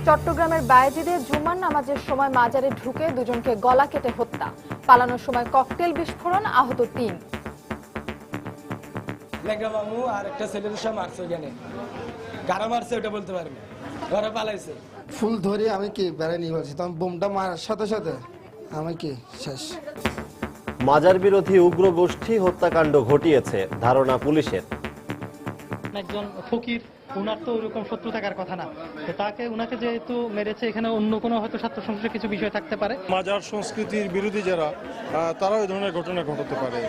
চট্টগ্রামের বায়েজিদে জুমার নামাজের সময় মাজারে ঢুকে দুজনকে গলা কেটে হত্যা। পালানোর সময় ককটেল বিস্ফোরণ, আহত ৩। মামু আর একটা ছেলের সব মারছে, ওখানে গাড়া মারছে ওটা বলতে পারবে, ঘরে পালাইছে। ফুল ধরে আমি কি বেড়াইনি বলছি, তখন বোমটা মারার সাথে সাথে আমি কি শেষ। মাজার বিরোধী উগ্র গোষ্ঠী হত্যাকাণ্ড ঘটিয়েছে ধারণা পুলিশের। একজন ফকির, উনার তো ওরকম শত্রু থাকার কথা না, তো উনাকে যেহেতু মেরেছে, এখানে অন্য কোনো হয়তো স্বার্থ সংশ্লিষ্ট কিছু বিষয় থাকতে পারে। মাজার সংস্কৃতির বিরোধী যারা, তারা ওই ধরনের ঘটনা ঘটাতে পারে।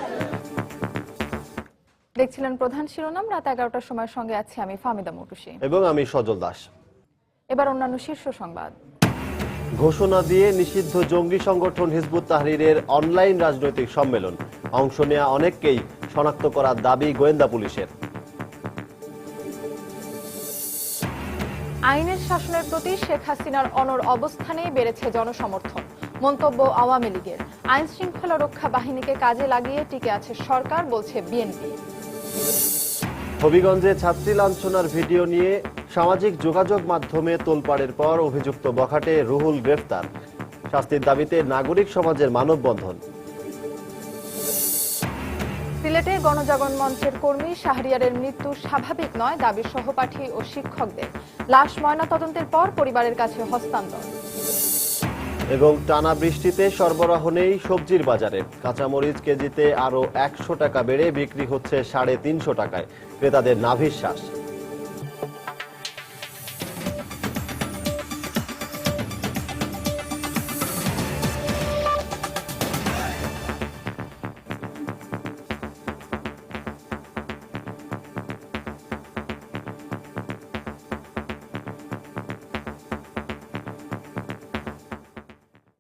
দেখছিলেন প্রধান শিরোনাম। রাত 11টার সময়ের সঙ্গে আছি আমি ফাহমিদা মৌটুসী এবং আমি সজল দাস। এবার অন্যান্য শীর্ষ সংবাদ। ঘোষণা দিয়ে নিষিদ্ধ জঙ্গি সংগঠন হিজবুত তাহরীরের অনলাইন রাজনৈতিক সম্মেলন, অংশ নেওয়া অনেককেই শনাক্ত করার দাবি গোয়েন্দা পুলিশের। আইনের শাসনের প্রতি শেখ হাসিনার অনড় অবস্থানেই বেড়েছে জনসমর্থন, মন্তব্য আওয়ামী লীগের। আইন শৃঙ্খলা রক্ষা বাহিনীকে কাজে লাগিয়ে টিকে আছে সরকার, বলছে বিএনপি। হবিগঞ্জে ছাত্রী লাঞ্ছনার ভিডিও নিয়ে সামাজিক যোগাযোগ মাধ্যমে তোলপাড়ের পর অভিযুক্ত বখাটে রুহুল গ্রেফতার, শাস্তির দাবিতে নাগরিক সমাজের মানববন্ধন। সিলেটে গণজাগরণ মঞ্চের কর্মী শাহরিয়ারের মৃত্যু স্বাভাবিক নয়, দাবি সহপাঠী ও শিক্ষকদের। লাশ ময়নাতদন্তের পর পরিবারের কাছে হস্তান্তর। এবং টানা বৃষ্টিতে সরবরাহ নেই সবজির বাজারে, কাঁচামরিচ কেজিতে আরো 100 টাকা বেড়ে বিক্রি হচ্ছে 350 টাকায়, ক্রেতাদের নাভিশ্বাস।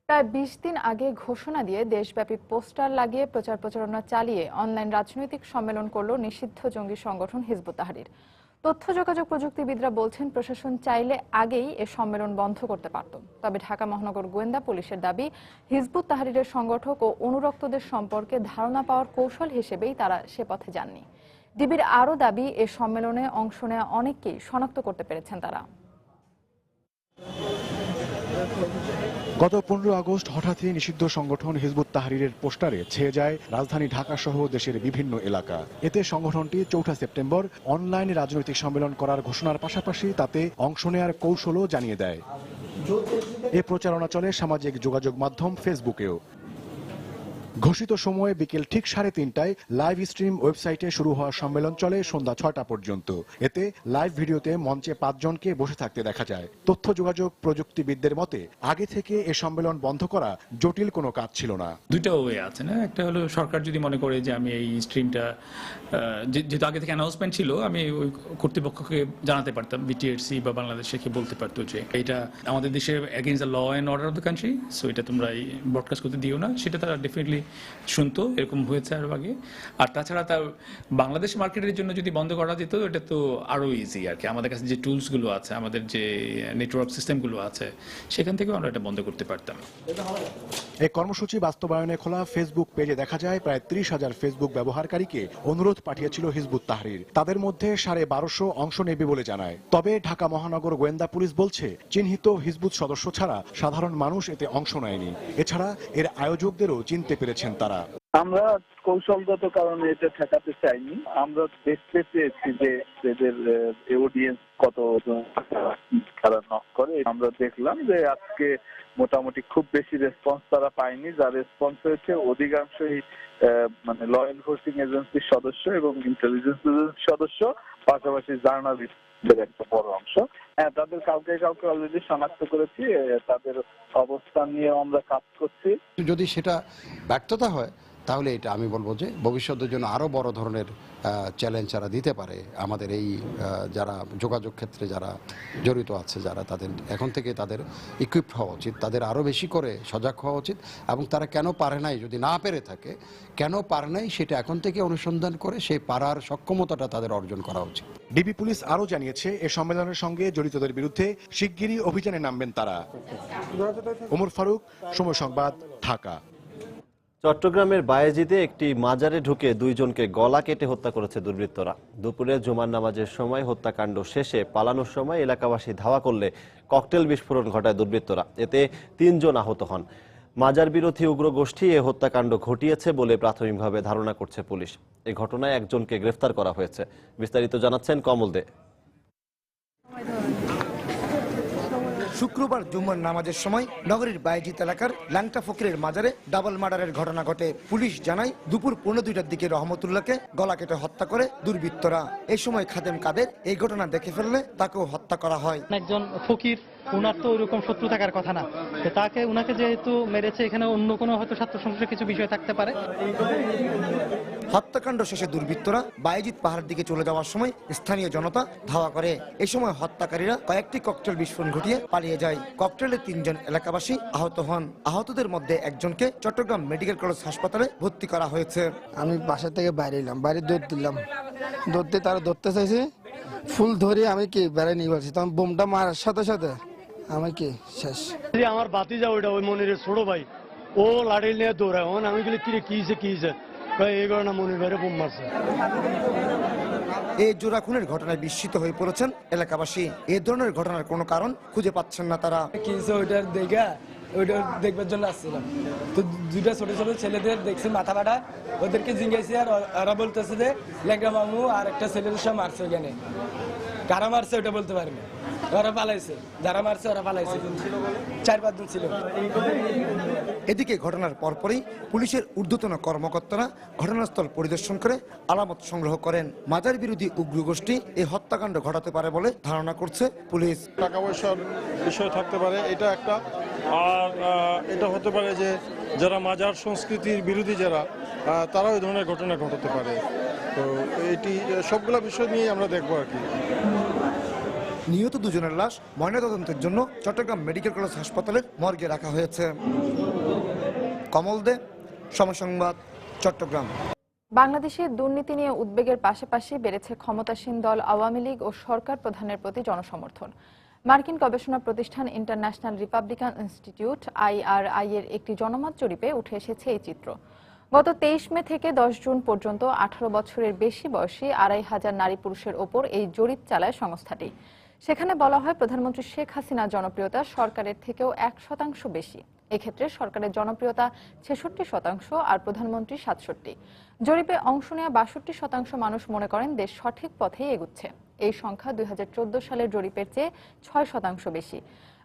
প্রায় 20 দিন আগে ঘোষণা দিয়ে দেশব্যাপী পোস্টার লাগিয়ে প্রচার প্রচারণা চালিয়ে অনলাইন রাজনৈতিক সম্মেলন করল নিষিদ্ধ জঙ্গি সংগঠন হিজবুত তাহরীর। তথ্য যোগাযোগ প্রযুক্তিবিদরা বলছেন, প্রশাসন চাইলে আগেই এ সম্মেলন বন্ধ করতে পারত। তবে ঢাকা মহানগর গোয়েন্দা পুলিশের দাবি, হিজবুত তাহরীরের সংগঠক ও অনুরক্তদের সম্পর্কে ধারণা পাওয়ার কৌশল হিসেবেই তারা সে পথে যাননি। ডিবির আরও দাবি, এ সম্মেলনে অংশ নেওয়া অনেককেই শনাক্ত করতে পেরেছেন তারা। গত 15 আগস্ট হঠাৎই নিষিদ্ধ সংগঠন হিজবুত তাহরীরের পোস্টারে ছেয়ে যায় রাজধানী ঢাকা সহ দেশের বিভিন্ন এলাকা। এতে সংগঠনটি 4 সেপ্টেম্বর অনলাইন রাজনৈতিক সম্মেলন করার ঘোষণার পাশাপাশি তাতে অংশ নেওয়ার কৌশলও জানিয়ে দেয়। এ প্রচারণা চলে সামাজিক যোগাযোগ মাধ্যম ফেসবুকেও। ঘোষিত সময়ে বিকেল ঠিক 3:30টায় লাইভ স্ট্রিম ওয়েবসাইটে শুরু হওয়া সম্মেলন চলে সন্ধ্যা 6টা পর্যন্ত। এতে লাইভ ভিডিওতে মঞ্চে 5 জনকে বসে থাকতে দেখা যায়। তথ্য যোগাযোগ প্রযুক্তিবিদদের মতে, আগে থেকে এ সম্মেলন বন্ধ করা জটিল কোনো কাজ ছিল না। দুইটা ওয়ে আছে না, একটা হলো সরকার যদি মনে করে যে আমি এই স্ট্রিমটা, যেহেতু আগে থেকে অ্যানাউন্সমেন্ট ছিল, আমি ওই কর্তৃপক্ষকে জানাতে পারতাম, বিটিআরসি বা বাংলাদেশকে বলতে পারতো যে এটা আমাদের দেশের against the law and order of the country, so এটা তোমরা ব্রডকাস্ট করতে দিও না। সেটা তারা ডেফিনেটলি শুনতো, এরকম হয়েছে আরো আগে। আর তাছাড়া তার বাংলাদেশ মার্কেটের জন্য যদি বন্ধ করা যেত, এটা তো আরো ইজি আর কি। আমাদের কাছে যে টুলসগুলো আছে, আমাদের যে নেটওয়ার্ক সিস্টেমগুলো আছে, সেখান থেকেও আমরা এটা বন্ধ করতে পারতাম। এই কর্মসূচি বাস্তবায়নে খোলা ফেসবুক পেজে দেখা যায় প্রায় 30,000 ফেসবুক ব্যবহারকারীকে অনুরোধ পাঠিয়েছিল হিজবুত তাহরীর। তাদের মধ্যে 1250 অংশ নেবে বলে জানায়। তবে ঢাকা মহানগর গোয়েন্দা পুলিশ বলছে, চিহ্নিত হিজবুত সদস্য ছাড়া সাধারণ মানুষ এতে অংশ নেয়নি। এছাড়া এর আয়োজকদেরও চিনতে পেরেছেন তারা। আমরা কৌশলগত কারণে এটা ঠেকাতে চাইনি। আমরা দেখতে চেয়েছি যে এদের অডিয়েন্স কত তারা নক করে। আমরা দেখলাম যে আজকে মোটামুটি খুব বেশি রেসপন্স তারা পায়নি। যা রেসপন্স হয়েছে অধিকাংশই মানে ল এনফোর্সিং এজেন্সির সদস্য এবং ইন্টেলিজেন্স এজেন্সির সদস্য, পাশাপাশি জার্নালিস্টদের একটা বড় অংশ। হ্যাঁ, তাদের কাউকে কাউকে অলরেডি শনাক্ত করেছি, তাদের অবস্থান নিয়ে আমরা কাজ করছি। যদি সেটা ব্যর্থতা হয়, তাহলে এটা আমি বলবো যে ভবিষ্যতের জন্য আরো বড় ধরনের চ্যালেঞ্জ যারা দিতে পারে। আমাদের এই যারা যোগাযোগ ক্ষেত্রে যারা জড়িত আছে, যারা তাদের এখন থেকে তাদের ইকুইপড হওয়া উচিত, তাদের আরো বেশি করে সজাগ হওয়া উচিত। এবং তারা কেন পারে নাই, যদি না পেরে থাকে কেন পারে নাই, সেটা এখন থেকে অনুসন্ধান করে সেই পারার সক্ষমতাটা তাদের অর্জন করা উচিত। ডিবি পুলিশ আরো জানিয়েছে, এ সম্মেলনের সঙ্গে জড়িতদের বিরুদ্ধে শিগগিরই অভিযানে নামবেন তারা। ওমর ফারুক, সময় সংবাদ, ঢাকা। চট্টগ্রামের বায়েজিদে একটি মাজারে ঢুকে দুইজনকে গলা কেটে হত্যা করেছে দুর্বৃত্তরা। দুপুরে জুমার নামাজের সময় হত্যাকাণ্ড শেষে পালানোর সময় এলাকাবাসী ধাওয়া করলে ককটেল বিস্ফোরণ ঘটায় দুর্বৃত্তরা। এতে 3 জন আহত হন। মাজার বিরোধী উগ্র গোষ্ঠী এ হত্যাকাণ্ড ঘটিয়েছে বলে প্রাথমিকভাবে ধারণা করছে পুলিশ। এ ঘটনায় একজনকে গ্রেফতার করা হয়েছে। বিস্তারিত জানাচ্ছেন কমল দে। শুক্রবার জুম্মার নামাজের সময় নগরীর বায়েজিদ এলাকার ল্যাংটা ফকিরের মাজারে ডাবল মার্ডারের ঘটনা ঘটে। পুলিশ জানায় দুপুর 1:45টার দিকে রহমতুল্লাহকে গলা কেটে হত্যা করে দুর্বৃত্তরা। এই সময় খাদেম কাদের এই ঘটনা দেখে ফেললে তাকেও হত্যা করা হয়। একজন ফকির, উনার তো ওইরকম শত্রু থাকার কথা না, তো তাকে উনাকে যেহেতু মেরেছে, এখানে অন্য কোনো হয়তো স্বার্থ সংশ্লিষ্ট কিছু বিষয় থাকতে পারে। হত্যাকাণ্ড শেষে দুর্বৃত্তরা বায়েজিদ পাহাড়ের দিকে চলে যাওয়ার সময় স্থানীয় জনতা ধাওয়া করে। এই সময় হত্যাকারীরা কয়েকটি ককটেল বিস্ফোরণ ঘটিয়ে পালিয়ে যায়। ককটেলে 3 জন এলাকাবাসী আহত হন। আহতদের মধ্যে একজনকে চট্টগ্রাম মেডিকেল কলেজ হাসপাতালে ভর্তি করা হয়েছে। আমি বাসা থেকে বাইরে এলাম, বাইরে দৌড় দিলাম, দৌড়তে তারা ধরতে চাইছে, ফুল ধরে আমি কি বেড়াই নিয়ে বলছি, তখন বোমটা মারার সাথে সাথে আমি কি শেষ। আমার বাতিজা ওইটা ওই মনিরের ছোট ভাই, ও লাড়ি নিয়ে দৌড়ায়। আমি বলি কিরে কি হয়েছে, এই ঘটনা মনির ভাইরে বোম মারছে। এই জোড়া খুনের ঘটনায় বিস্মিত হয়ে পড়েছেন এলাকাবাসী। এই ধরনের ঘটনার কোনো কারণ খুঁজে পাচ্ছেন না তারা। কি ওইটার দেখা ওইটা দেখবার জন্য আসছিলাম, তো 2টা ছোট ছোট ছেলেদের দেখছি মাথা ফাটা, ওদেরকে জিজ্ঞাসি আর ওরা বলতেছে যে লেঙ্গা মামু আর একটা ছেলের সব মারছে ওখানে। কারা মারছে ওটা বলতে পারি না, ওরা পালাইছে, যারা মারছে ওরা পালাইছে, 4-5 জন ছিল। এদিকে ঘটনার পরপরই পুলিশের ঊর্ধ্বতন কর্মকর্তারা ঘটনাস্থল পরিদর্শন করে আলামত সংগ্রহ করেন। মাজার বিরোধী উগ্র গোষ্ঠী এই হত্যাকাণ্ড ঘটাতে পারে বলে ধারণা করছে পুলিশ। টাকা পয়সার বিষয় থাকতে পারে, এটা একটা। আর এটা হতে পারে যে যারা মাজার সংস্কৃতির বিরোধী যারা, তারাও এই ধরনের ঘটনা ঘটাতে পারে। তো এটি সবগুলা বিষয় নিয়ে আমরা দেখবো আর কি। নিহত 2 জনের লাশ ময়নাতদন্তের জন্য চট্টগ্রাম মেডিকেল কলেজ হাসপাতালের মর্গে রাখা হয়েছে। কমল দে, সময় সংবাদ, চট্টগ্রাম। বাংলাদেশে দুর্নীতি নিয়ে উদ্বেগের পাশাপাশি বেড়েছে ক্ষমতাসীন দল আওয়ামী লীগ ও সরকার প্রধানের প্রতি জনসমর্থন। মার্কিন গবেষণা প্রতিষ্ঠান ইন্টারন্যাশনাল রিপাবলিকান ইনস্টিটিউট IRI এর একটি জনমত জরিপে উঠে এসেছে এই চিত্র। গত 23 মে থেকে 10 জুন পর্যন্ত 18 বছরের বেশি বয়সী 2500 নারী পুরুষের ওপর এই জরিপ চালায় সংস্থাটি। সেখানে বলা হয় প্রধানমন্ত্রী শেখ হাসিনার জনপ্রিয়তা সরকারের থেকেও 1% বেশি। এক্ষেত্রে সরকারের জনপ্রিয়তা 66% আর প্রধানমন্ত্রী 67। জরিপে অংশ নেওয়া 62% মানুষ মনে করেন দেশ সঠিক পথেই এগুচ্ছে। এই সংখ্যা 2014 সালের জরিপের চেয়ে 6% বেশি।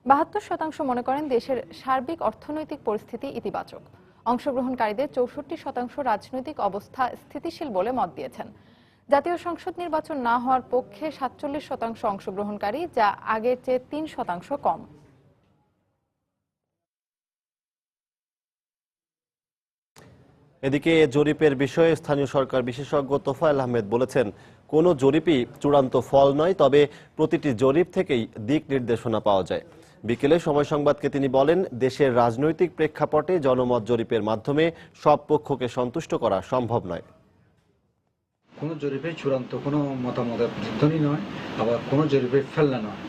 72% মনে করেন দেশের সার্বিক অর্থনৈতিক পরিস্থিতি ইতিবাচক। অংশগ্রহণকারীদের 64% রাজনৈতিক অবস্থা স্থিতিশীল বলে মত দিয়েছেন। জাতীয় সংসদ নির্বাচন না হওয়ার পক্ষে 47% অংশগ্রহণকারী, যা আগের চেয়ে 3% কম। এদিকে জরিপের বিষয়ে স্থানীয় সরকার বিশেষজ্ঞ তোফায়েল আহমেদ বলেছেন, কোনো জরিপই চূড়ান্ত ফল নয়, তবে প্রতিটি জরিপ থেকেই দিক নির্দেশনা পাওয়া যায়। বিকেলে সময় সংবাদকে তিনি বলেন, দেশের রাজনৈতিক প্রেক্ষাপটে জনমত জরিপের মাধ্যমে সব পক্ষকে সন্তুষ্ট করা সম্ভব নয়। কোনো জরিপে চূড়ান্ত কোনো মতামতের প্রতিধ্বনি নয়, আবার কোনো জরিপে ফেলনা নয়।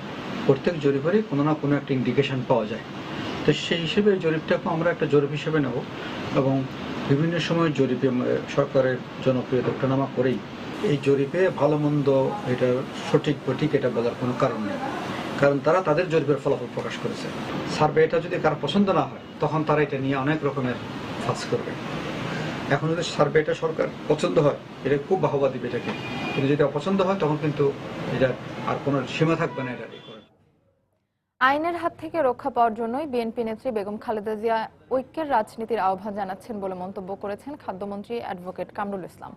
প্রত্যেক জরিপেরই কোনো না কোনো একটা ইন্ডিকেশন পাওয়া যায়। তো সেই হিসেবে জরিপটাকে আমরা একটা জরিপ হিসেবে নেব এবং বিভিন্ন সময় জরিপে সরকারের জনপ্রিয়তা ওঠানামা করেই এই জরিপে ভালো মন্দ এটা সঠিক সঠিক এটা বলার কোনো কারণ নেই, কারণ তারা তাদের জরিপের ফলাফল প্রকাশ করেছে। সার্ভে এটা যদি কারো পছন্দ না হয় তখন তারা এটা নিয়ে অনেক রকমের ফাঁস করবে। এখন যদি সার্ভেটা সরকার পছন্দ হয় এটা খুব বাহবা দিবে এটাকে, কিন্তু যদি অপছন্দ হয় তখন কিন্তু এটা আর কোনো সীমা থাকবে না। এটা আইনের হাত থেকে রক্ষা পাওয়ার জন্যই বিএনপি নেত্রী বেগম খালেদা জিয়া ঐক্যের রাজনীতির আহ্বান জানাচ্ছেন বলে মন্তব্য করেছেন খাদ্যমন্ত্রী অ্যাডভোকেট কামরুল ইসলাম।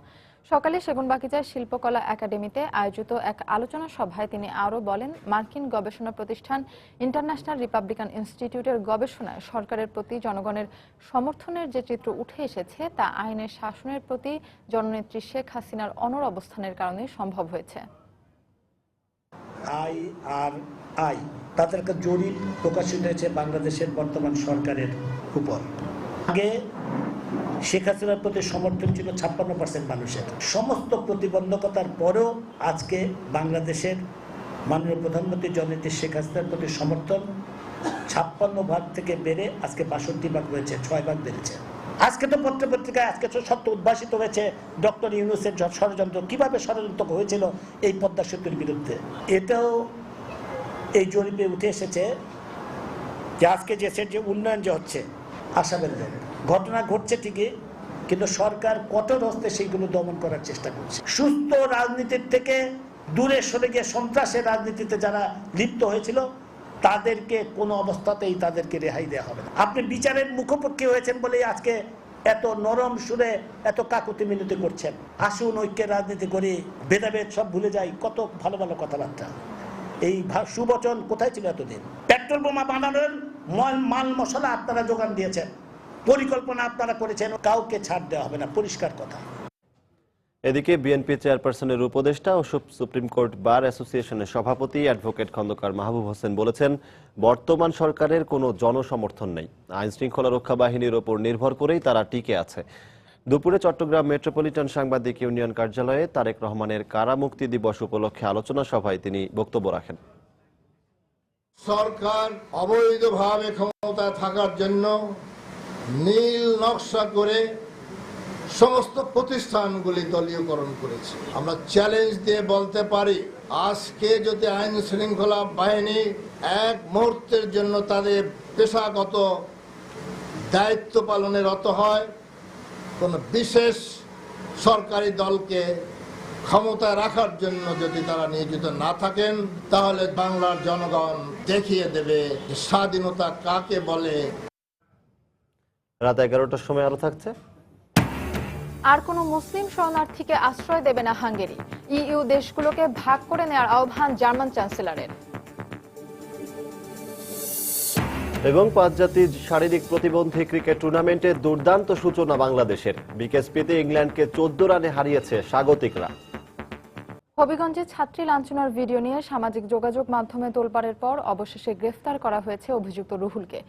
সকালে সেগুনবাগিচার শিল্পকলা একাডেমিতে আয়োজিত এক আলোচনা সভায় তিনি আরও বলেন, মার্কিন গবেষণা প্রতিষ্ঠান ইন্টারন্যাশনাল রিপাবলিকান ইনস্টিটিউটের গবেষণায় সরকারের প্রতি জনগণের সমর্থনের যে চিত্র উঠে এসেছে তা আইনের শাসনের প্রতি জননেত্রী শেখ হাসিনার অনড় অবস্থানের কারণে সম্ভব হয়েছে। IRI তাদের একটা জরিপ প্রকাশিত হয়েছে বাংলাদেশের বর্তমান সরকারের উপর। আগে শেখ হাসিনার প্রতি সমর্থন ছিল 56% মানুষের। সমস্ত প্রতিবন্ধকতার পরেও আজকে বাংলাদেশের মাননীয় প্রধানমন্ত্রী জননেত্রী শেখ হাসিনার প্রতি সমর্থন 56 ভাগ থেকে বেড়ে আজকে 62 ভাগ রয়েছে, 6 ভাগ বেড়েছে। আজকে তো পত্রিকায় আজকে তো সত্য উদ্ভাসিত হয়েছে ডক্টর ইউনূসের ষড়যন্ত্র, কিভাবে ষড়যন্ত্র হয়েছিল এই পদ্মা সেতুর বিরুদ্ধে। এটাও এই জরিপে উঠে এসেছে যে আজকে দেশের যে উন্নয়ন যে হচ্ছে আশাব্যঞ্জক, ঘটনা ঘটছে ঠিকই, কিন্তু সরকার কঠোর হস্তে সেইগুলো দমন করার চেষ্টা করছে। সুস্থ রাজনীতির থেকে দূরে সরে গিয়ে সন্ত্রাসের রাজনীতিতে যারা লিপ্ত হয়েছিল তাদেরকে কোনো অবস্থাতেই তাদেরকে রেহাই দেওয়া হবে না। আপনি বিচারের মুখোমুখি হয়েছেন বলেই আজকে এত নরম সুরে এত কাকুতি মিনতি করছেন। আসুন ঐক্যের রাজনীতি করি, ভেদাভেদ সব ভুলে যাই, কত ভালো ভালো কথাবার্তা। এই সুবচন কোথায় ছিল এতদিন? পেট্রোল বোমা বানানোর মাল মশলা আপনারা যোগান দিয়েছেন, পরিকল্পনা আপনারা করেছেন, কাউকে ছাড় দেওয়া হবে না, পরিষ্কার কথা। এদিকে বিএনপি চেয়ারপারসনের উপদেষ্টা ও সুপ্রিম কোর্ট বার অ্যাসোসিয়েশনের সভাপতি অ্যাডভোকেট খন্দকার মাহবুব হোসেন বলেছেন, বর্তমান সরকারের কোনো জনসমর্থন নেই, আইন শৃঙ্খলা রক্ষা বাহিনীর ওপর নির্ভর করেই তারা টিকে আছে। দুপুরে চট্টগ্রাম মেট্রোপলিটন সাংবাদিক ইউনিয়ন কার্যালয়ে তারেক রহমানের কারা মুক্তি দিবস উপলক্ষে আলোচনা সভায় তিনি বক্তব্য রাখেন। সরকার অবৈধভাবে ক্ষমতায় থাকার জন্য নীল নকশা করে সমস্ত প্রতিষ্ঠানগুলি দলীয়করণ করেছে। আমরা চ্যালেঞ্জ দিয়ে বলতে পারি, আজকে যদি আইন শৃঙ্খলা বাহিনী এক মুহূর্তের জন্য তাদের পেশাগত দায়িত্ব পালনে রত হয়, কোন বিশেষ সরকারি দলকে ক্ষমতায় রাখার জন্য যদি তারা নিয়োজিত না থাকেন, তাহলে বাংলার জনগণ দেখিয়ে দেবে যে স্বাধীনতা কাকে বলে। রাত 11টার সময় আরো থাকছে। আর কোনো মুসলিম শরণার্থীকে আশ্রয় দেবে না হাঙ্গেরি, ইইউ দেশগুলোকে ভাগ করে নেওয়ার আহ্বান জার্মান চ্যান্সেলরের। এবং 5 জাতির শারীরিক প্রতিবন্ধী ক্রিকেট টুর্নামেন্টে দুর্দান্ত সূচনা বাংলাদেশের। বিকেএসপিতে ইংল্যান্ডকে 14 রানে হারিয়েছে স্বাগতিকরা। হবিগঞ্জে ছাত্রী লাঞ্ছনার ভিডিও নিয়ে সামাজিক যোগাযোগ মাধ্যমে তোলপাড়ের পর অবশেষে গ্রেফতার করা হয়েছে অভিযুক্ত রুহুলকে।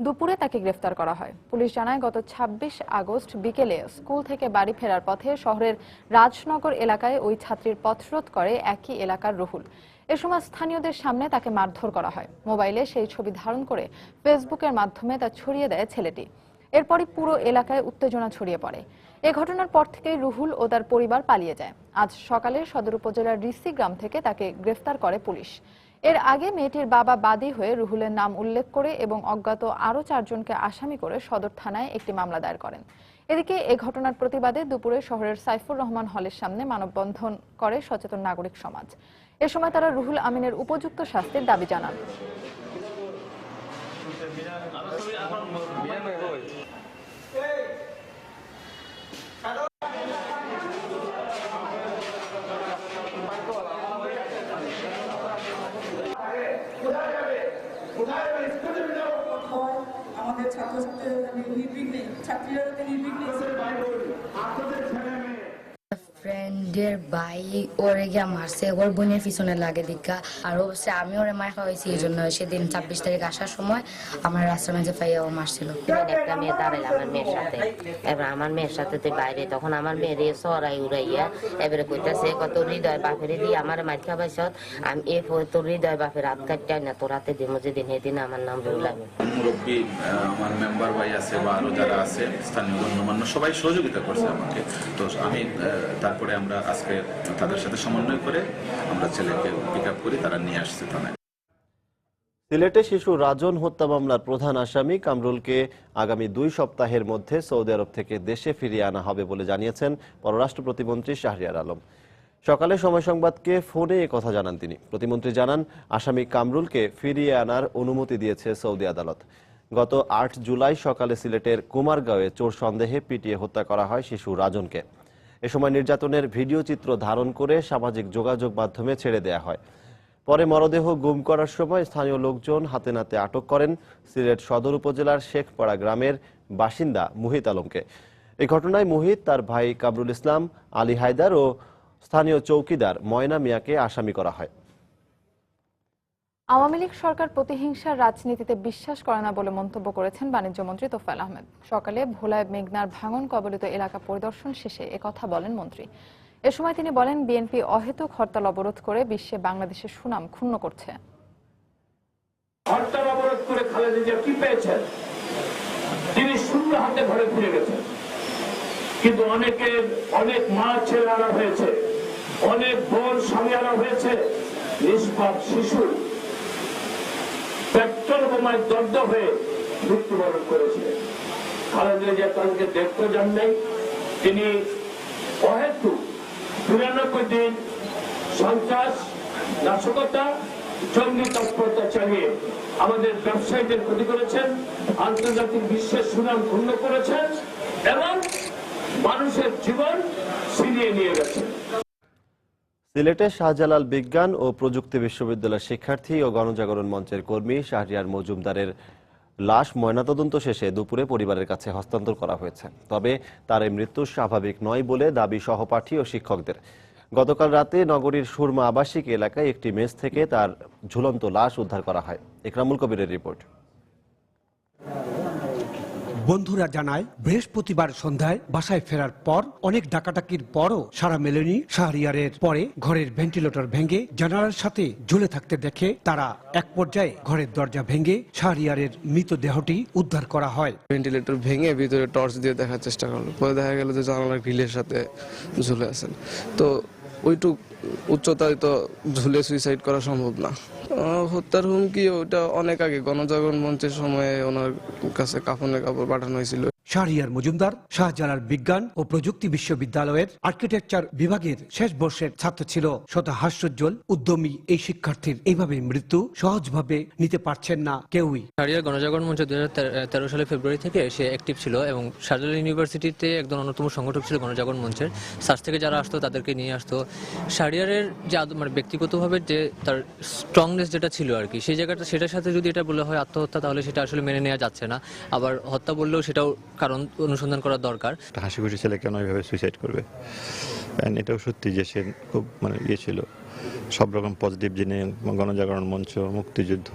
দুপুরে তাকে গ্রেফতার করা হয়। পুলিশ জানায়, গত 26 আগস্ট বিকেলে স্কুল থেকে বাড়ি ফেরার পথে শহরের রাজনগর এলাকায় ওই ছাত্রীর পথরোধ করে একই এলাকার রুহুল। এ সময় স্থানীয়দের সামনে তাকে মারধর করা হয়। মোবাইলে সেই ছবি ধারণ করে ফেসবুকের মাধ্যমে তা ছড়িয়ে দেয় ছেলেটি। এরপরই পুরো এলাকায় উত্তেজনা ছড়িয়ে পড়ে। এ ঘটনার পর থেকেই রুহুল ও তার পরিবার পালিয়ে যায়। আজ সকালে সদর উপজেলার রিসি গ্রাম থেকে তাকে গ্রেফতার করে পুলিশ। এর আগে মেয়েটির বাবা বাদী হয়ে রুহুলের নাম উল্লেখ করে এবং অজ্ঞাত আরও 4 জনকে আসামি করে সদর থানায় একটি মামলা দায়ের করেন। এদিকে এ ঘটনার প্রতিবাদে দুপুরে শহরের সাইফুর রহমান হলের সামনে মানববন্ধন করে সচেতন নাগরিক সমাজ। এ সময় তারা রুহুল আমিনের উপযুক্ত শাস্তির দাবি জানান। আমাদের ছাত্রছাত্রীরা নির্বিঘ্নে, ছাত্রীরা যাতে নির্বিঘ্নে ফ্রেন্ডের ভাই ওরে গিয়া মারছে, ওর বোনের পিছনে লাগে দীক্ষা। আর অবশ্যই আমি ওরে মার খাওয়াইছি, এই জন্য সেদিন 26 তারিখ আসার সময় আমার রাস্তার মাঝে পাইয়া ও মারছিল। একটা মেয়ে দাঁড়াইল আমার মেয়ের সাথে, এবার আমার মেয়ের সাথে তুই বাইরে, তখন আমার মেয়ের সরাই উড়াইয়া এবারে কইতাছে কত হৃদয় বাপের দিয়ে আমার মার খাবাইছ, আমি এ তোর হৃদয় বাপের হাত কাটতে না তোর হাতে দিমো যেদিন সেদিন আমার নাম রুলাবে। মুরব্বী আমার মেম্বার ভাই আছে বা আরো যারা আছে স্থানীয় গণ্যমান্য সবাই সহযোগিতা করছে আমাকে। তো আমি তারপরে আমরা আজকে তাদের সাথে সমন্বয় করে আমরা ছেলেকে পিক আপ করি, তারা নিয়ে আসছে থানায়। সিলেটে শিশু রাজন হত্যা মামলার প্রধান আসামি কামরুলকে আগামী 2 সপ্তাহের মধ্যে সৌদি আরব থেকে দেশে ফিরিয়ে আনা হবে বলে জানিয়েছেন পররাষ্ট্র প্রতিমন্ত্রী শাহরিয়ার আলম। সকালে সময় সংবাদকে ফোনে কথা জানান তিনি। প্রতিমন্ত্রী জানান, আসামি কামরুলকে ফিরিয়ে আনার অনুমতি দিয়েছে সৌদি আদালত। গত 8 জুলাই সকালে সিলেটের কুমারগাঁওয়ে চোর সন্দেহে পিটিয়ে হত্যা করা হয় শিশু রাজনকে। এ সময় নির্যাতনের ভিডিও চিত্র ধারণ করে সামাজিক যোগাযোগ মাধ্যমে ছেড়ে দেয়া হয়। পরে মরদেহ গুম করার সময় স্থানীয় লোকজন হাতে নাতে আটক করেন সিলেট সদর উপজেলার শেখপাড়া গ্রামের বাসিন্দা মুহিত আলমকে। এই ঘটনায় মুহিত, তার ভাই কামরুল ইসলাম, আলী হায়দার ও স্থানীয় চৌকিদার ময়না মিয়াকে আসামি করা হয়। আওয়ামী লীগ সরকার প্রতিহিংসার রাজনীতিতে বিশ্বাস করে না বলে মন্তব্য করেছেন বাণিজ্যমন্ত্রী তোফায়েল আহমেদ। সকালে ভোলায় মেঘনার ভাঙন কবলিত এলাকা পরিদর্শন শেষে একথা বলেন মন্ত্রী। এ সময় তিনি বলেন, বিএনপি অহেতুক হরতাল অবরোধ করে বিশ্বে বাংলাদেশের সুনাম ক্ষুণ্ণ করছে। হরতাল অবরোধ করে খালেদা জিয়া কি পেয়েছেন? তিনি শূন্য হাতে ঘরে ফিরে গেছেন, কিন্তু অনেক মা ছেলে আনা হয়েছে, অনেক বোন স্বামী আনা হয়েছে, নিষ্পাপ শিশু পেট্রোল বোমায় দগ্ধ হয়ে মৃত্যুবরণ করেছে। খালেদা জিয়া তাদেরকে দেখতে যান নাই। তিনি অহেতুক ৯২ দিন সন্ত্রাস, নাশকতা, জঙ্গি তৎপরতা চালিয়ে আমাদের ব্যবসায়ীদের ক্ষতি করেছেন, আন্তর্জাতিক বিশ্বের সুনাম ক্ষুণ্ণ করেছেন এবং মানুষের জীবন ছিনিয়ে নিয়ে গেছেন। সিলেটের শাহজালাল বিজ্ঞান ও প্রযুক্তি বিশ্ববিদ্যালয়ের শিক্ষার্থী ও গণজাগরণ মঞ্চের কর্মী শাহরিয়ার মজুমদারের লাশ ময়নাতদন্ত শেষে দুপুরে পরিবারের কাছে হস্তান্তর করা হয়েছে। তবে তার এই মৃত্যু স্বাভাবিক নয় বলে দাবি সহপাঠী ও শিক্ষকদের। গতকাল রাতে নগরীর সুরমা আবাসিক এলাকায় একটি মেস থেকে তার ঝুলন্ত লাশ উদ্ধার করা হয়। ইকরামুল কবিরের রিপোর্ট। বন্ধুরা জানায়, বৃহস্পতিবার সন্ধ্যায় বাসায় ফেরার পর অনেক ডাকাডাকির পরও সারা মেলেনি শাহরিয়ারের। পরে ঘরের ভেন্টিলেটর ভেঙে জানালার সাথে ঝুলে থাকতে দেখে তারা এক পর্যায়ে ঘরের দরজা ভেঙে শাহরিয়ারের মৃতদেহটি উদ্ধার করা হয়। ভেন্টিলেটর ভেঙে ভিতরে টর্চ দিয়ে দেখার চেষ্টা করলো, পরে দেখা গেল যে জানালার গ্রিলের সাথে ঝুলে আছেন। তো ওইটুক উচ্চতায় তো ঝুলে সুইসাইড করা সম্ভব না। হত্যার হুমকি ওটা অনেক আগে গণজাগরণ মঞ্চের সময়ে ওনার কাছে কাফনের কাপড় পাঠানো হয়েছিল। শাহরিয়ার মজুমদার শাহজালাল বিজ্ঞান ও প্রযুক্তি বিশ্ববিদ্যালয়ের আর্কিটেকচার বিভাগের শেষ বর্ষের ছাত্র ছিল। শত হাস্যোজ্জ্বল উদ্যমী এই শিক্ষার্থীর এইভাবে মৃত্যু সহজভাবে নিতে পারছেন না কেউই। শাহরিয়ার গণজাগরণ মঞ্চ 2013 সালে ফেব্রুয়ারি থেকে সে অ্যাক্টিভ ছিল এবং শাহজালাল ইউনিভার্সিটিতে একজন অন্যতম সংগঠক ছিল গণজাগরণ মঞ্চের। সার্চ থেকে যারা আসতো তাদেরকে নিয়ে আসতো। শাহরিয়ারের যে মানে ব্যক্তিগতভাবে যে তার স্ট্রংনেস যেটা ছিল আর কি, সেই জায়গাটা সেটার সাথে যদি এটা বলা হয় আত্মহত্যা, তাহলে সেটা আসলে মেনে নেওয়া যাচ্ছে না। আবার হত্যা বললেও সেটাও কারণ অনুসন্ধান করা দরকার। হাসি খুশি ছেলে কেন এইভাবে সুইসাইড করবে? এটাও সত্যি যে সে খুব ছিল, সব রকম পজিটিভ জিনিস, গণজাগরণ মঞ্চ, মুক্তিযুদ্ধ,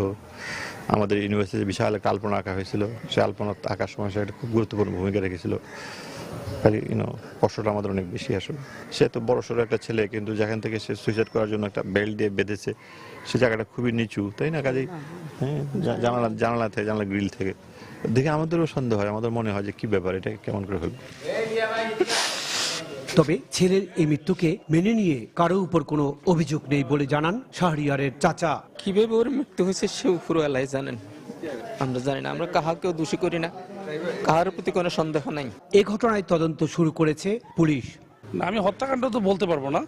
আমাদের ইউনিভার্সিটিতে বিশাল একটা আলপনা আঁকা হয়েছিল। সে আলপনা আঁকার সময় সে একটা খুব গুরুত্বপূর্ণ ভূমিকা রেখেছিল। কষ্টটা আমাদের অনেক বেশি আসলে। সে তো বড় সড়ো একটা ছেলে, কিন্তু যেখান থেকে সে সুইসাইড করার জন্য একটা বেল্ট দিয়ে বেঁধেছে, সে জায়গাটা খুবই নিচু, তাই না? কাজেই জানালা গ্রিল থেকে দেখে আমাদেরও সন্দেহ হয়, আমাদের মনে হয় যে কি ব্যাপার, এটা কেমন করে হলো। তবে ছেলের এই মৃত্যুকে মেনে নিয়ে কারো উপর কোনো অভিযোগ নেই বলে জানান শাহরিয়ারের চাচা। কিভাবে ওর মৃত্যু হয়েছে সে উপরওয়ালাই জানেন, আমরা জানি না। আমরা কাহাকেও দোষী করি না, কাহার প্রতি কোনো সন্দেহ নাই। এ ঘটনায় তদন্ত শুরু করেছে পুলিশ। আমি হত্যাকাণ্ড তো বলতে পারবো না,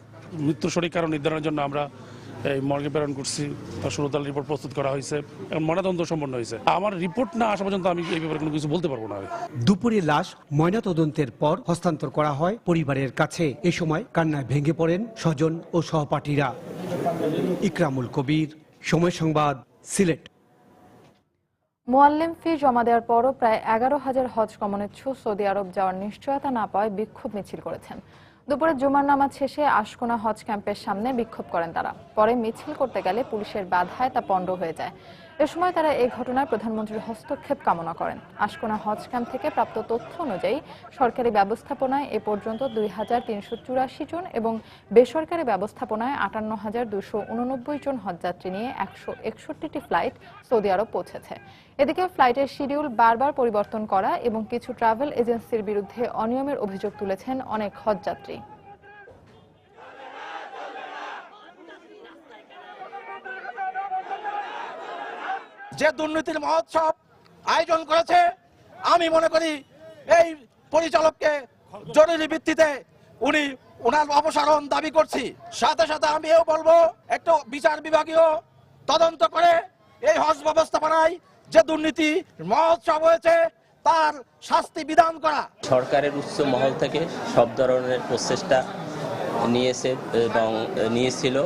মৃত্যুর সঠিক কারণ নির্ধারণের জন্য আমরা এই মর্গে প্রেরণ করছি, শুরুতাল রিপোর্ট প্রস্তুত করা হয়েছে এবং ময়নাতদন্ত সম্পন্ন হয়েছে। আমার রিপোর্ট না আসা পর্যন্ত আমি এই ব্যাপারে কোনো কিছু বলতে পারবো না। দুপুরে লাশ ময়নাতদন্তের পর হস্তান্তর করা হয় পরিবারের কাছে। এ সময় কান্নায় ভেঙে পড়েন স্বজন ও সহপাঠীরা। ইকরামুল কবির, সময় সংবাদ, সিলেট। মোয়াল্লেম ফি জমা দেওয়ার পরও প্রায় 11,000 হজ কমনেচ্ছু সৌদি আরব যাওয়ার নিশ্চয়তা না পাওয়ায় বিক্ষোভ মিছিল করেছেন। দুপুরে জুমার নামাজ শেষে আশকোনা হজ ক্যাম্পের সামনে বিক্ষোভ করেন তারা। পরে মিছিল করতে গেলে পুলিশের বাধায় তা পণ্ড হয়ে যায়। এ সময় তারা এই ঘটনায় প্রধানমন্ত্রীর হস্তক্ষেপ কামনা করেন। আশকোনা হজ ক্যাম্প থেকে প্রাপ্ত তথ্য অনুযায়ী সরকারি ব্যবস্থাপনায় এ পর্যন্ত 2,384 জন এবং বেসরকারি ব্যবস্থাপনায় 58,289 জন হজযাত্রী নিয়ে 161টি ফ্লাইট সৌদি আরব পৌঁছেছে। এদিকে ফ্লাইটের শিডিউল বারবার পরিবর্তন করা এবং কিছু ট্রাভেল এজেন্সির বিরুদ্ধে অনিয়মের অভিযোগ তুলেছেন অনেক হজযাত্রী। যে দুর্নীতির মহোৎসব আয়োজন করেছে, আমি মনে করি এই পরিচালককে জরুরি ভিত্তিতে ওনার অপসারণ দাবি করছি। সাথে সাথে আমিও বলবো একটু বিচার বিভাগীয় তদন্ত করে এই হজ ব্যবস্থাপনায় যে দুর্নীতি মহোৎসব হয়েছে তার শাস্তি বিধান করা। সরকারের উচ্চ মহল থেকে সব ধরনের প্রচেষ্টা নিয়েছে এবং নিয়েছিল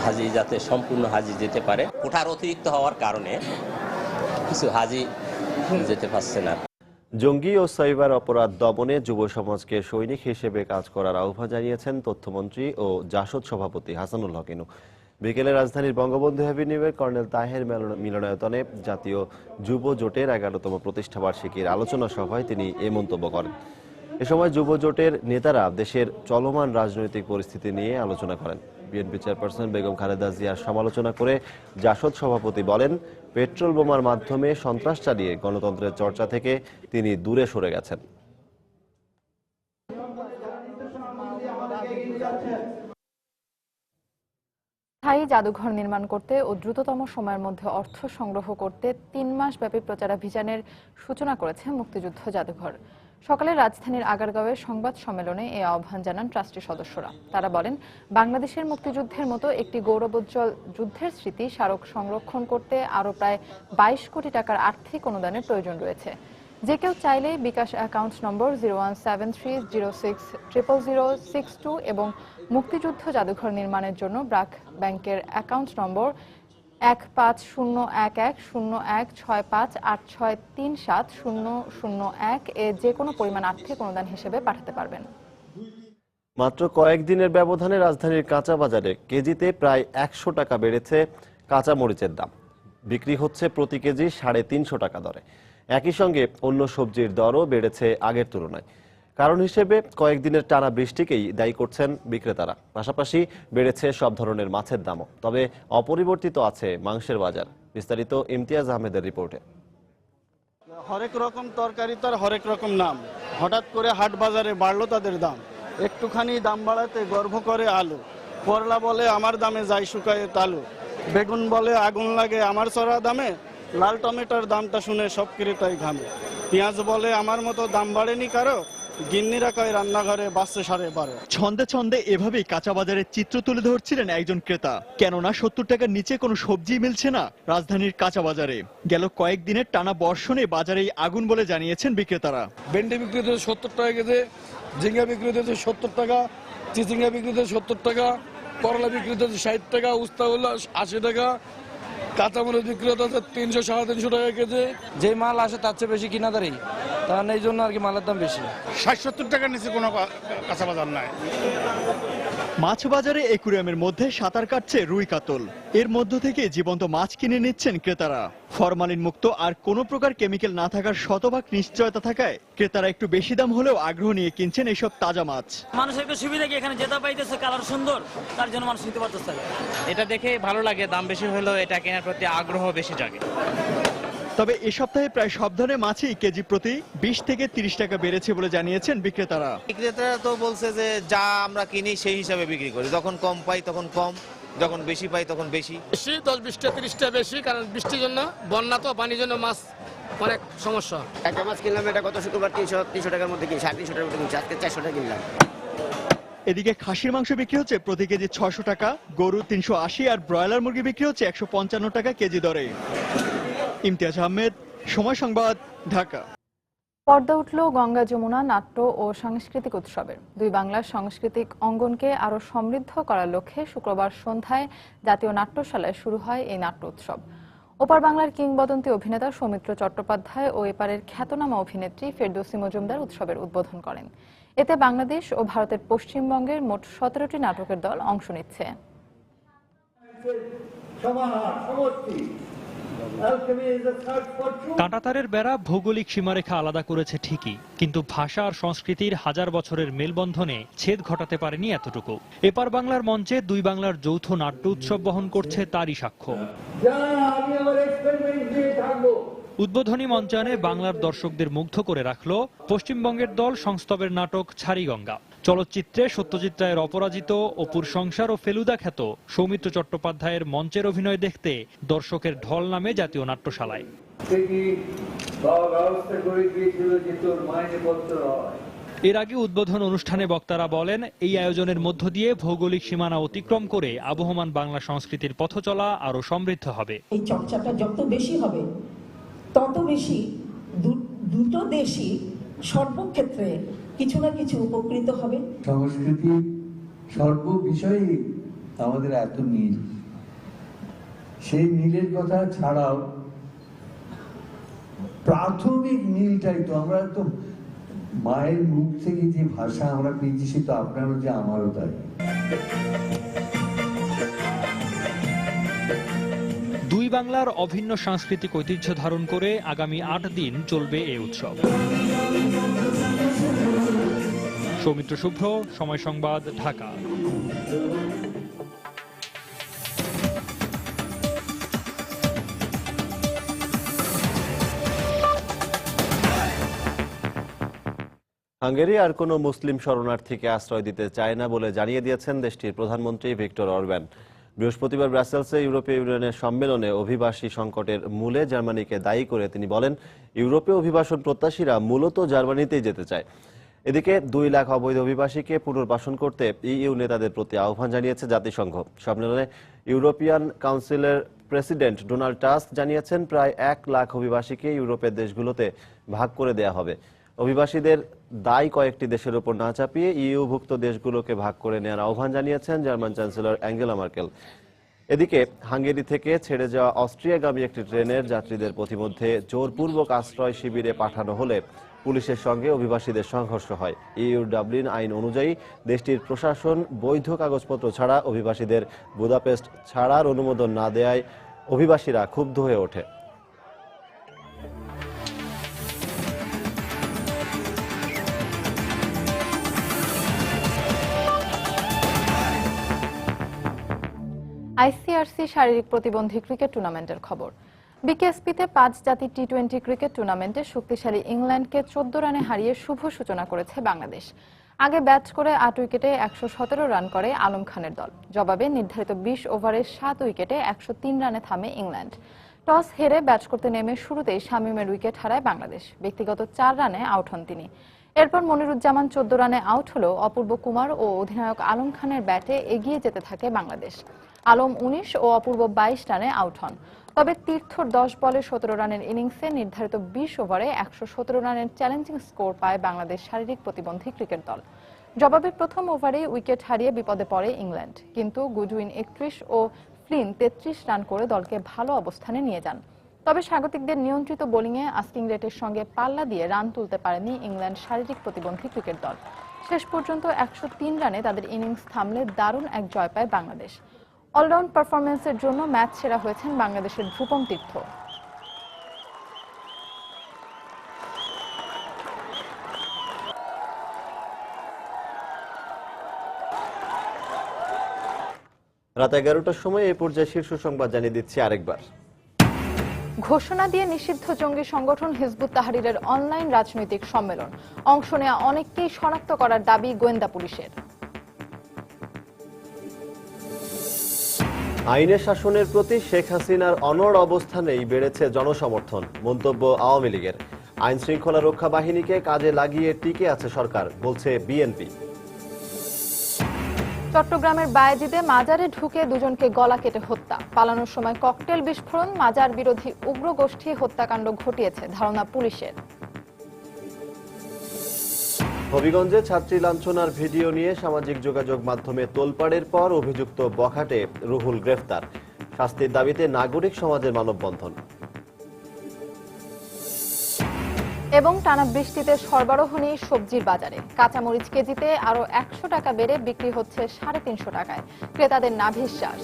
হাজি যাতে সম্পূর্ণ হাজি যেতে পারে। কোঠার অতিরিক্ত হওয়ার কারণে কিছু হাজি যেতে পারছে না। জঙ্গি ও সাইবার অপরাধ দমনে যুব সমাজকে সৈনিক হিসেবে কাজ করার আহ্বান জানিয়েছেন তথ্যমন্ত্রী ও জাসদ সভাপতি হাসানুল হক ইনু। বিকেলে রাজধানীর বঙ্গবন্ধু অ্যাভিনিউয়ে কর্নেল তাহের মিলনায়তনে জাতীয় যুব জোটের 11তম প্রতিষ্ঠাবার্ষিকীর আলোচনা সভায় তিনি এ মন্তব্য করেন। এ সময় যুব জোটের নেতারা দেশের চলমান রাজনৈতিক পরিস্থিতি নিয়ে আলোচনা করেন। বিএনপি চেয়ারপারসন বেগম খালেদা জিয়ার সমালোচনা করে জাসদ সভাপতি বলেন, পেট্রোল বোমার মাধ্যমে সন্ত্রাস চালিয়ে গণতন্ত্রের চর্চা থেকে তিনি দূরে সরে গেছেন। স্থায়ী জাদুঘর নির্মাণ করতে ও দ্রুততম সময়ের মধ্যে অর্থ সংগ্রহ করতে ৩ মাস ব্যাপী প্রচারাভিযানের সূচনা করেছে মুক্তিযুদ্ধ জাদুঘর। সকালে রাজধানীর আগারগাঁওয়ে সংবাদ সম্মেলনে এই আহ্বান জানান ট্রাস্টি সদস্যরা। তারা বলেন, বাংলাদেশের মুক্তিযুদ্ধের মতো একটি গৌরবোজ্জ্বল যুদ্ধের স্মৃতি স্মারক সংরক্ষণ করতে আরও প্রায় ২২ কোটি টাকার আর্থিক অনুদানের প্রয়োজন রয়েছে। যে কেউ চাইলে বিকাশ অ্যাকাউন্ট নম্বর 0173060062 এবং মুক্তিযুদ্ধ জাদুঘর নির্মাণের জন্য ব্র্যাক ব্যাংকের অ্যাকাউন্ট নম্বর 150016586370001 এ যে কোনো পরিমাণ আর্থিক অনুদান হিসেবে পাঠাতে পারবেন। মাত্র কয়েকদিনের ব্যবধানে রাজধানীর কাঁচা বাজারে কেজিতে প্রায় ১০০ টাকা বেড়েছে কাঁচা মরিচের দাম। বিক্রি হচ্ছে প্রতি কেজি ৩৫০ টাকা দরে। একই সঙ্গে অন্য সবজির দরও বেড়েছে আগের তুলনায়। কারণ হিসেবে কয়েকদিনের টানা বৃষ্টিকেই দায়ী করছেন বিক্রেতারা। পাশাপাশি বেড়েছে সব ধরনের মাছের দামও। তবে অপরিবর্তিত আছে মাংসের বাজার। বিস্তারিত ইমতিয়াজ আহমেদের রিপোর্টে। হরেক রকম তরকারি তার হরেক রকম নাম। হঠাৎ করে হাট বাজারে বাড়লো তাদের দাম। একটুখানি দাম বাড়াতে গর্ব করে আলু। করলা বলে আমার দামে যাই শুকায়ে তালু। বেগুন বলে আগুন লাগে আমার চড়া দামে। লাল টমেটোর দামটা শুনে সব ক্রেতাই ঘামে। পেঁয়াজ বলে আমার মতো দাম বাড়েনি কারো। গিন্নিরা কয় রান্নাঘরে বাসছে 12.5। ছন্দে ছন্দে এভাবেই কাঁচা বাজারের চিত্র তুলে ধরছিলেন একজন ক্রেতা। কেননা 70 টাকার নিচে কোনো সবজি মিলছে না রাজধানীর কাঁচা বাজারে। গেল কয়েকদিনের টানা বর্ষণে বাজারেই আগুন বলে জানিয়েছেন বিক্রেতারা। ভেন্ডি বিক্রি হচ্ছে 70 টাকা কেজি, ঝিঙ্গা বিক্রি হচ্ছে 70 টাকা, চিচিঙ্গা বিক্রি হচ্ছে 70 টাকা, করলা বিক্রি হচ্ছে 60 টাকা, উস্তা হলো 80 টাকা, কাঁচামরিচ বিক্রি হচ্ছে 300-350 টাকা কেজি। যে মাল আসে তার চেয়ে বেশি কিনা দাঁড়ি, কারণ এই জন্য আর কি মালের দাম বেশি। 60-70 টাকার নিচে কোনো কাঁচা বাজার নাই। মাছ বাজারে একুরিয়ামের মধ্যে সাঁতার কাটছে রুই কাতল। এর মধ্য থেকে জীবন্ত মাছ কিনে নিচ্ছেন ক্রেতারা। ফরমালিন মুক্ত আর কোনো প্রকার কেমিক্যাল না থাকার শতভাগ নিশ্চয়তা থাকায় ক্রেতারা একটু বেশি দাম হলেও আগ্রহ নিয়ে কিনছেন এসব তাজা মাছ। মানুষের একটু সুবিধা কি এখানে যেটা পাইতেছে কালার সুন্দর, তার জন্য মানুষ নিতে পারতেছে। এটা দেখে ভালো লাগে, দাম বেশি হলেও এটা কেনার প্রতি আগ্রহ বেশি জাগে। তবে এ সপ্তাহে প্রায় সব ধরনের মাছই কেজি প্রতি 20 থেকে 30 টাকা বেড়েছে বলে জানিয়েছেন বিক্রেতারা। বিক্রেতারা তো বলছে যে যা আমরা কিনি সেই হিসাবে বিক্রি করি, যখন কম পাই তখন কম, যখন বেশি পাই তখন বেশি। 10-20টা 30টা বেশি, কারণ বৃষ্টির জন্য, বন্যা তো পানির জন্য মাছ অনেক সমস্যা। একটা মাছ কিনলাম, এটা গত শুক্রবার 300 টাকার মধ্যে কিনি, 350 টাকার মধ্যে কিনছি, আজকে 400 টাকা কিনলাম। এদিকে খাসির মাংস বিক্রি হচ্ছে প্রতি কেজি 600 টাকা, গরু 380 আর ব্রয়লার মুরগি বিক্রি হচ্ছে 155 টাকা কেজি দরে। ইমতিয়াজ আহমেদ, সময় সংবাদ, ঢাকা। পর্দা উঠল গঙ্গা যমুনা নাট্য ও সাংস্কৃতিক উৎসবের। দুই বাংলার সাংস্কৃতিক অঙ্গনকে আরো সমৃদ্ধ করার লক্ষ্যে শুক্রবার সন্ধ্যায় জাতীয় নাট্যশালায় শুরু হয় এই নাট্য উৎসব। ওপার বাংলার কিংবদন্তি অভিনেতা সৌমিত্র চট্টোপাধ্যায় ও এপারের খ্যাতনামা অভিনেত্রী ফেরদৌসী মজুমদার উৎসবের উদ্বোধন করেন। এতে বাংলাদেশ ও ভারতের পশ্চিমবঙ্গের মোট 17টি নাটকের দল অংশ নিচ্ছে। কাঁটাতারের বেড়া ভৌগোলিক সীমারেখা আলাদা করেছে ঠিকই, কিন্তু ভাষা আর সংস্কৃতির হাজার বছরের মেলবন্ধনে ছেদ ঘটাতে পারেনি এতটুকু। এপার বাংলার মঞ্চে দুই বাংলার যৌথ নাট্য উৎসব বহন করছে তারই সাক্ষ্য। উদ্বোধনী মঞ্চায়নে বাংলার দর্শকদের মুগ্ধ করে রাখল পশ্চিমবঙ্গের দল সংস্তবের নাটক ছাড়িগঙ্গা। চলচ্চিত্রে সত্যজিৎ রায়ের অপরাজিত, অপুর সংসার ও ফেলুদা খ্যাত সৌমিত্র চট্টোপাধ্যায়ের মঞ্চের অভিনয় দেখতে দর্শকের ঢল নামে জাতীয় নাট্যশালায়। এর আগে উদ্বোধন অনুষ্ঠানে বক্তারা বলেন, এই আয়োজনের মধ্য দিয়ে ভৌগোলিক সীমানা অতিক্রম করে আবহমান বাংলা সংস্কৃতির পথ চলা আরো সমৃদ্ধ হবে। এই চর্চাটা যত বেশি হবে তত বেশি দুটো দেশই সর্বক্ষেত্রে কিছু না কিছু উপকৃত হবে। সংস্কৃতি সর্ব বিষয়ে আমাদের এত মিল, সেই মিলের কথা ছাড়াও প্রাথমিক মিলটাই তো আমরা তো মায়ের মুখ থেকে যে ভাষা আমরা পেয়েছি সে তো আপনারও যে আমারও তাই। দুই বাংলার অভিন্ন সাংস্কৃতিক ঐতিহ্য ধারণ করে আগামী 8 দিন চলবে এই উৎসব। সৌমিত্র শুভ্র, সময় সংবাদ, ঢাকা। হাঙ্গেরি আর কোনো মুসলিম শরণার্থীকে আশ্রয় দিতে চায় না বলে জানিয়ে দিয়েছেন দেশটির প্রধানমন্ত্রী ভিক্টর অরব্যান। বৃহস্পতিবার ব্রাসেলসে ইউরোপীয় ইউনিয়নের সম্মেলনে অভিবাসী সংকটের মূলে জার্মানিকে দায়ী করে তিনি বলেন, ইউরোপে অভিবাসন প্রত্যাশীরা মূলত জার্মানিতেই যেতে চায়। এদিকে 2 লাখ অবৈধ অভিবাসীকে পুনর্বাসন করতে ইইউ নেতাদের প্রতি আহ্বান জানিয়েছে জাতিসংঘ। সম্মেলনে ইউরোপিয়ান কাউন্সিলের প্রেসিডেন্ট ডোনাল্ড টাস্ক জানিয়েছেন, প্রায় 1 লাখ অভিবাসীকে ইউরোপের দেশগুলোতে ভাগ করে দেয়া হবে। অভিবাসীদের দায় কয়েকটি দেশের উপর না চাপিয়ে ইইউভুক্ত দেশগুলোকে ভাগ করে নেওয়ার আহ্বান জানিয়েছেন জার্মান চ্যান্সেলর অ্যাঙ্গেলা মার্কেল। এদিকে হাঙ্গেরি থেকে ছেড়ে যাওয়া অস্ট্রিয়াগামী একটি ট্রেনের যাত্রীদের পথিমধ্যে জোরপূর্বক আশ্রয় শিবিরে পাঠানো হলে পুলিশের সঙ্গে অভিবাসীদের সংঘর্ষ হয়। ইইউর ডাবলিন আইন অনুযায়ী দেশটির প্রশাসন বৈধ কাগজপত্র ছাড়া অভিবাসীদের বুদাপেস্ট ছাড়ার অনুমোদন না দেয়ায় অভিবাসীরা ক্ষুব্ধ হয়ে ওঠে। আইসিআরসি শারীরিক প্রতিবন্ধী ক্রিকেট টুর্নামেন্টের খবর। বিকেএসপিতে 5 জাতির টি-20 ক্রিকেট টুর্নামেন্টে শক্তিশালী ইংল্যান্ডকে 14 রানে হারিয়ে শুভ সূচনা করেছে বাংলাদেশ। আগে ব্যাট করে 8 উইকেটে 117 রান করে আলম খানের দল। জবাবে নির্ধারিত 20 ওভারে 7 উইকেটে 103 রানে থামে ইংল্যান্ড। টস হেরে ব্যাট করতে নেমে শুরুতেই শামীমের উইকেট হারায় বাংলাদেশ। ব্যক্তিগত 4 রানে আউট হন তিনি। এরপর মনিরুজ্জামান 14 রানে আউট হলেও অপূর্ব কুমার ও অধিনায়ক আলম খানের ব্যাটে এগিয়ে যেতে থাকে বাংলাদেশ। আলম 19 ও অপূর্ব 22 রানে আউট হন। তবে তীর্থর 10 বলে 17 রানের ইনিংসে নির্ধারিত 20 ওভারে 117 রানের চ্যালেঞ্জিং স্কোর পায় বাংলাদেশ শারীরিক প্রতিবন্ধী ক্রিকেট দল। জবাবে প্রথম ওভারেই উইকেট হারিয়ে বিপদে পড়ে ইংল্যান্ড, কিন্তু গুডউইন 31 ও ফ্লিন 33 রান করে দলকে ভালো অবস্থানে নিয়ে যান। তবে স্বাগতিকদের নিয়ন্ত্রিত বোলিংয়ে আস্কিং রেটের সঙ্গে পাল্লা দিয়ে রান তুলতে পারেনি ইংল্যান্ড শারীরিক প্রতিবন্ধী ক্রিকেট দল। শেষ পর্যন্ত 103 রানে তাদের ইনিংস থামলে দারুণ এক জয় পায় বাংলাদেশ। অলরাউন্ড পারফরমেন্সের জন্য ম্যাচ সেরা হয়েছেন বাংলাদেশের ধ্রুপম তীর্থ। রাত 11টার সময় এই পর্যায়ে শীর্ষ সংবাদ জানিয়ে দিচ্ছি আরেকবার। ঘোষণা দিয়ে নিষিদ্ধ জঙ্গি সংগঠন হিজবুত তাহরিরের অনলাইন রাজনৈতিক সম্মেলন। অংশ নেওয়া অনেককেই শনাক্ত করার দাবি গোয়েন্দা পুলিশের। আইনের শাসনের প্রতি শেখ হাসিনার অনড় অবস্থানেই বেড়েছে জনসমর্থন, মন্তব্য আওয়ামী লীগের। আইন শৃঙ্খলা রক্ষা বাহিনীকে কাজে লাগিয়ে টিকে আছে সরকার, বলছে বিএনপি। চট্টগ্রামের বায়েজিদে মাজারে ঢুকে 2 জনকে গলা কেটে হত্যা। পালানোর সময় ককটেল বিস্ফোরণ, মাজার বিরোধী উগ্র গোষ্ঠী হত্যাকাণ্ড ঘটিয়েছে ধারণা পুলিশের। হবিগঞ্জে ছাত্রী লাঞ্ছনার ভিডিও নিয়ে সামাজিক যোগাযোগ মাধ্যমে তোলপাড়ের পর অভিযুক্ত বখাটে রুহুল গ্রেফতার। শাস্তির দাবিতে নাগরিক সমাজের মানববন্ধন। এবং টানা বৃষ্টিতে সরবরাহ নেই সবজির বাজারে। কাঁচামরিচ কেজিতে আরো 100 টাকা বেড়ে বিক্রি হচ্ছে 350 টাকায়। ক্রেতাদের নাভিশ্বাস।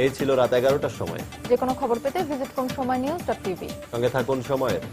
এই ছিল রাত 11টার সময়। যে কোনো খবর পেতে ভিজিট করুন সময়নিউজ.টিভি। সঙ্গে থাকুন সময়ের।